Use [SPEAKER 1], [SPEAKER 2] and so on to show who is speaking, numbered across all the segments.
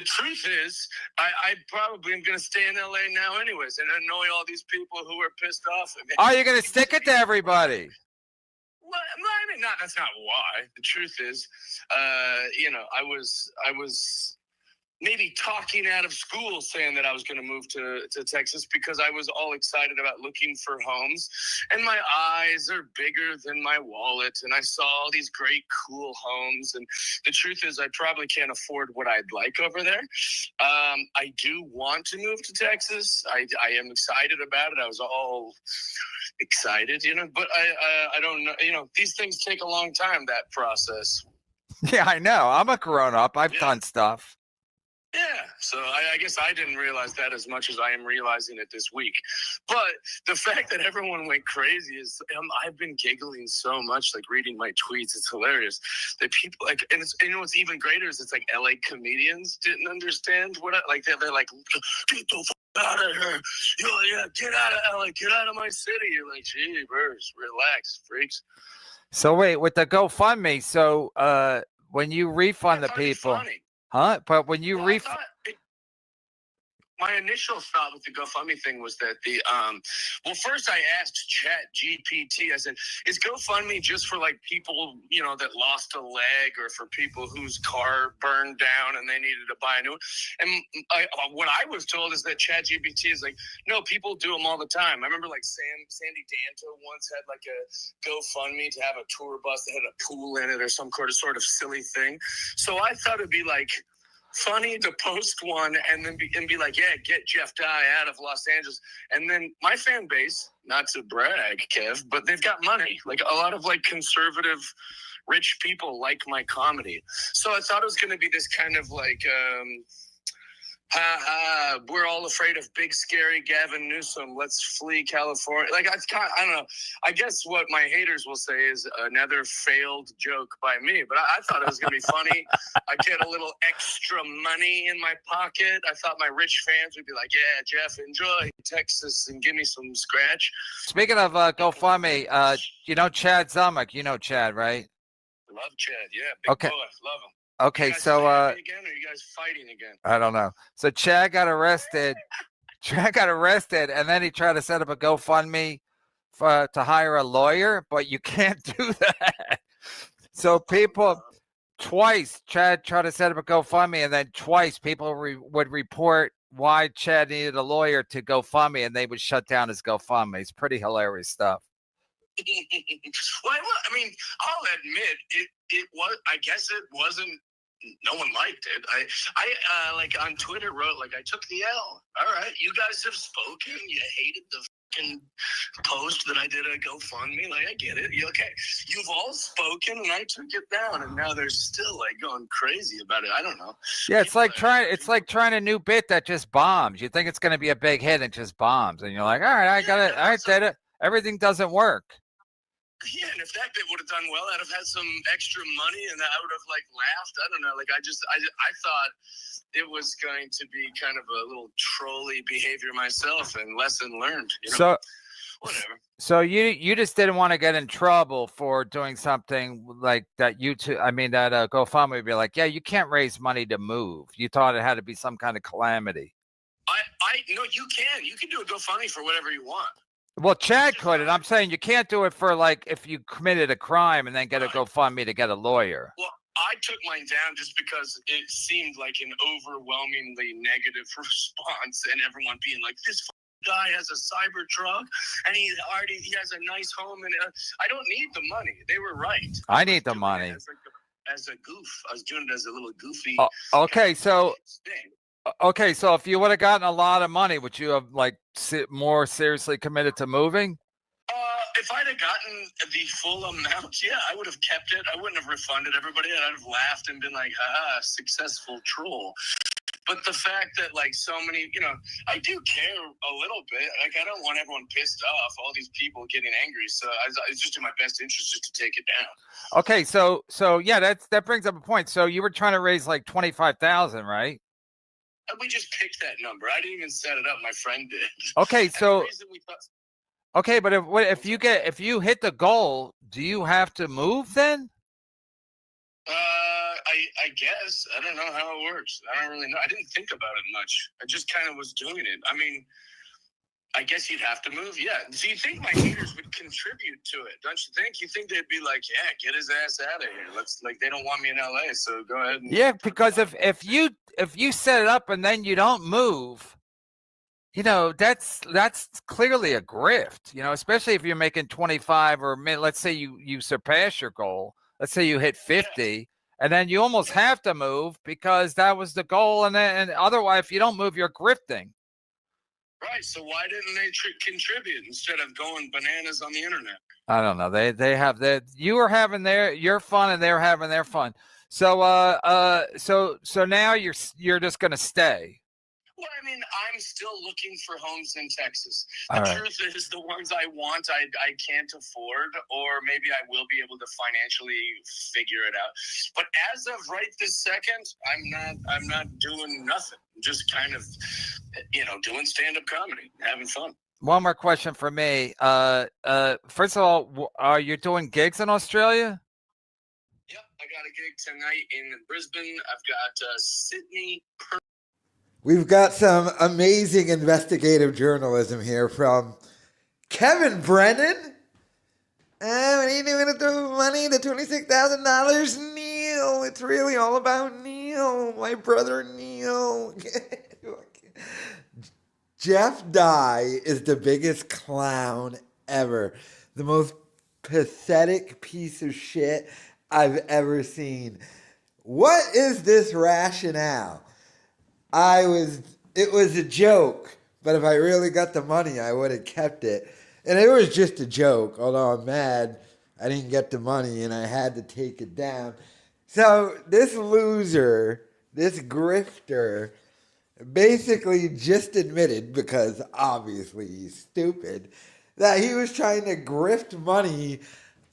[SPEAKER 1] truth is, I probably am going to stay in LA now anyways and annoy all these people who are pissed off at me.
[SPEAKER 2] Oh, you're going to stick it to everybody.
[SPEAKER 1] Well, I mean, that's not why. The truth is, I was maybe talking out of school saying that I was going to move to Texas because I was all excited about looking for homes, and my eyes are bigger than my wallet, and I saw all these great, cool homes, and the truth is I probably can't afford what I'd like over there. I do want to move to Texas. I am excited about it. I was all excited, but I don't know, these things take a long time, that process.
[SPEAKER 2] Yeah, I know. I'm a grown-up. I've done stuff.
[SPEAKER 1] Yeah, so I guess I didn't realize that as much as I am realizing it this week. But the fact that everyone went crazy is, I've been giggling so much, like reading my tweets. It's hilarious that people and what's even greater is it's like LA comedians didn't understand what they're like, get the fuck out of here. Yeah, get out of LA, get out of my city. You're like, gee, birds, relax, freaks.
[SPEAKER 2] So wait, with the GoFundMe, so when you refund the people.
[SPEAKER 1] Funny.
[SPEAKER 2] Huh? But when you
[SPEAKER 1] my initial thought with the GoFundMe thing was that first I asked ChatGPT, I said, is GoFundMe just for like people, that lost a leg or for people whose car burned down and they needed to buy a new one? And what I was told is that ChatGPT is like, no, people do them all the time. I remember like Sandy Danto once had like a GoFundMe to have a tour bus that had a pool in it or some sort of silly thing. So I thought it'd be like funny to post one and then be like, yeah, get Jeff Dye out of Los Angeles. And then my fan base, not to brag, Kev, but they've got money. Like a lot of like conservative rich people like my comedy. So I thought it was going to be this kind of like, we're all afraid of big, scary Gavin Newsom. Let's flee California. Like, I don't know. I guess what my haters will say is another failed joke by me. But I thought it was going to be funny. I get a little extra money in my pocket. I thought my rich fans would be like, yeah, Jeff, enjoy Texas and give me some scratch.
[SPEAKER 2] Speaking of GoFundMe, Chad Zumick. You know Chad, right?
[SPEAKER 1] Love Chad. Yeah, big boy. Love him.
[SPEAKER 2] Okay, so
[SPEAKER 1] again, or are you guys fighting again?
[SPEAKER 2] I don't know. So Chad got arrested. And then he tried to set up a GoFundMe to hire a lawyer, but you can't do that. So people twice, Chad tried to set up a GoFundMe, and then twice people would report why Chad needed a lawyer to GoFundMe, and they would shut down his GoFundMe. It's pretty hilarious stuff.
[SPEAKER 1] Well, I mean, I'll admit it was. I guess it wasn't. No one liked it. I like on Twitter wrote like, I took the L. All right, you guys have spoken. You hated the fucking post that I did a GoFundMe. Like, I get it. Okay, you've all spoken, and I took it down, and now they're still like going crazy about it. I don't know.
[SPEAKER 2] Yeah, it's like trying a new bit that just bombs. You think it's going to be a big hit, and it just bombs, and you're like, all right, I got it. I did it. Everything doesn't work.
[SPEAKER 1] Yeah, and if that bit would have done well, I'd have had some extra money, and I would have like laughed. I don't know. Like I thought it was going to be kind of a little trolly behavior myself, and lesson learned.
[SPEAKER 2] So
[SPEAKER 1] whatever.
[SPEAKER 2] So you just didn't want to get in trouble for doing something like that. That GoFundMe would be like, yeah, you can't raise money to move. You thought it had to be some kind of calamity.
[SPEAKER 1] No, you can do a GoFundMe for whatever you want.
[SPEAKER 2] Well, Chad could, and I'm saying you can't do it for like if you committed a crime and then get a GoFundMe to get a lawyer.
[SPEAKER 1] Well, I took mine down just because it seemed like an overwhelmingly negative response, and everyone being like, "This guy has a Cybertruck, and he has a nice home, and I don't need the money." They were right.
[SPEAKER 2] I need the money
[SPEAKER 1] as a goof. I was doing it as a little goofy.
[SPEAKER 2] Okay, so if you would have gotten a lot of money, would you have like more seriously committed to moving?
[SPEAKER 1] If I'd have gotten the full amount, yeah, I would have kept it. I wouldn't have refunded everybody. I'd have laughed and been like, successful troll. But the fact that like so many, I do care a little bit. Like I don't want everyone pissed off, all these people getting angry. So it's just in my best interest just to take it down.
[SPEAKER 2] Okay, so yeah, that brings up a point. So you were trying to raise like 25,000, right?
[SPEAKER 1] We just picked that number. I didn't even set it up. My friend did.
[SPEAKER 2] Okay, so okay, but if you hit the goal, do you have to move then?
[SPEAKER 1] I guess. I don't know how it works. I don't really know. I didn't think about it much. I just kind of was doing it. I mean, I guess you'd have to move. Yeah. So you think my haters would contribute to it, don't you think? You think they'd be like, yeah, get his ass out of here. Let's, like, they don't want me in LA, so go ahead. And
[SPEAKER 2] Yeah, because if you set it up and then you don't move, you know, that's clearly a grift, you know, especially if you're making 25 or let's say you surpass your goal. Let's say you hit 50 and then you almost have to move because that was the goal. And otherwise, if you don't move, you're grifting.
[SPEAKER 1] Right. So why didn't they contribute instead of going bananas on the internet?
[SPEAKER 2] I don't know. They have that. You are having your fun and they're having their fun. So so now you're just gonna stay.
[SPEAKER 1] Well, I mean, I'm still looking for homes in Texas.
[SPEAKER 2] All
[SPEAKER 1] The
[SPEAKER 2] right.
[SPEAKER 1] truth is, the ones I want, I can't afford, or maybe I will be able to financially figure it out. But as of right this second, I'm not doing nothing. I'm just kind of, you know, doing stand-up comedy, having fun.
[SPEAKER 2] One more question for me. First of all, are you doing gigs in Australia?
[SPEAKER 1] Yep, I got a gig tonight in Brisbane. I've got Sydney.
[SPEAKER 3] We've got some amazing investigative journalism here from Kevin Brennan. What are you doing to throw money to $26,000? Neil, it's really all about Neil, my brother Neil. Jeff Dye is the biggest clown ever. The most pathetic piece of shit I've ever seen. What is this rationale? It was a joke, but if I really got the money, I would have kept it. And it was just a joke, although I'm mad I didn't get the money and I had to take it down. So this loser, this grifter, basically just admitted, because obviously he's stupid, that he was trying to grift money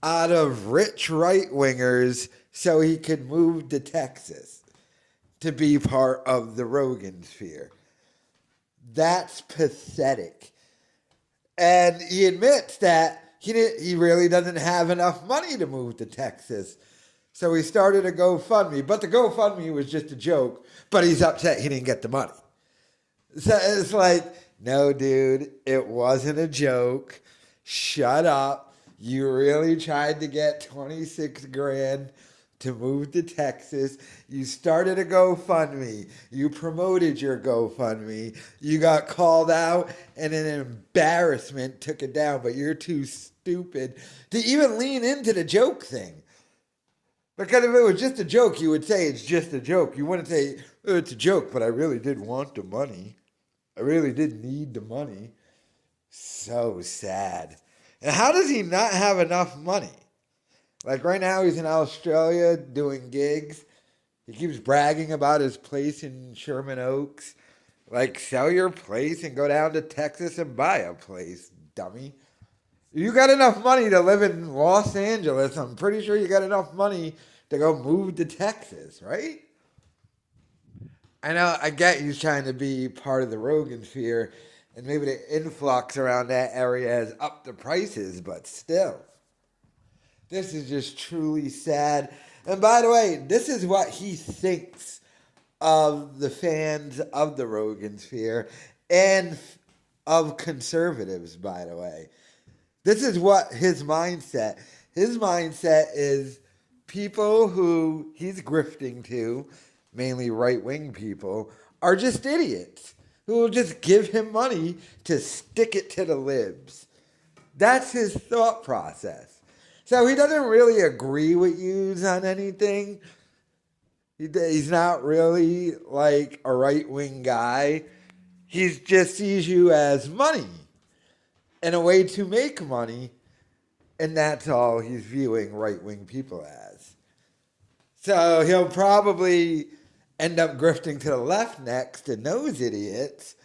[SPEAKER 3] out of rich right-wingers so he could move to Texas to be part of the Rogansphere. That's pathetic. And he admits that he really doesn't have enough money to move to Texas. So he started a GoFundMe, but the GoFundMe was just a joke, but he's upset he didn't get the money. So it's like, no, dude, it wasn't a joke. Shut up. You really tried to get 26 grand to move to Texas. You started a GoFundMe. You promoted your GoFundMe. You got called out and an embarrassment took it down, but you're too stupid to even lean into the joke thing. Because if it was just a joke, you would say it's just a joke. You wouldn't say, oh, it's a joke, but I really did want the money. I really did need the money. So sad. And how does he not have enough money? Like right now he's in Australia doing gigs. He keeps bragging about his place in Sherman Oaks. Like, sell your place and go down to Texas and buy a place, dummy. You got enough money to live in Los Angeles. I'm pretty sure you got enough money to go move to Texas, right? I know, I get he's trying to be part of the Rogansphere, and maybe the influx around that area has upped the prices, but still. This is just truly sad. And by the way, this is what he thinks of the fans of the Rogansphere and of conservatives, by the way. This is what his mindset. His mindset is people who he's grifting to, mainly right-wing people, are just idiots who will just give him money to stick it to the libs. That's his thought process. So he doesn't really agree with you on anything. He's not really like a right-wing guy. He just sees you as money and a way to make money, and that's all he's viewing right-wing people as. So he'll probably end up grifting to the left next and those idiots.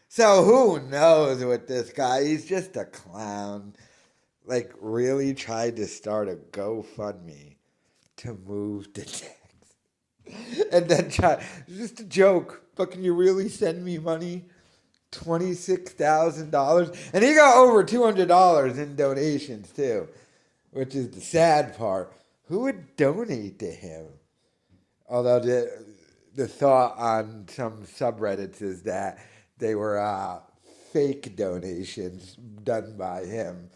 [SPEAKER 3] So who knows with this guy? He's just a clown. Like, really tried to start a GoFundMe to move to Texas. And then just a joke, but can you really send me money? $26,000. And he got over $200 in donations too, which is the sad part. Who would donate to him? Although the thought on some subreddits is that they were fake donations done by him.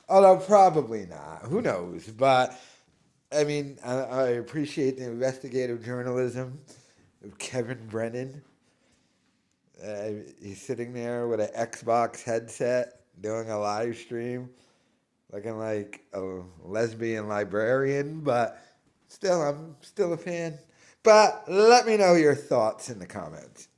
[SPEAKER 3] Although probably not. Who knows? But I mean, I appreciate the investigative journalism of Kevin Brennan. He's sitting there with an Xbox headset doing a live stream, looking like a lesbian librarian, but still, I'm still a fan. But let me know your thoughts in the comments.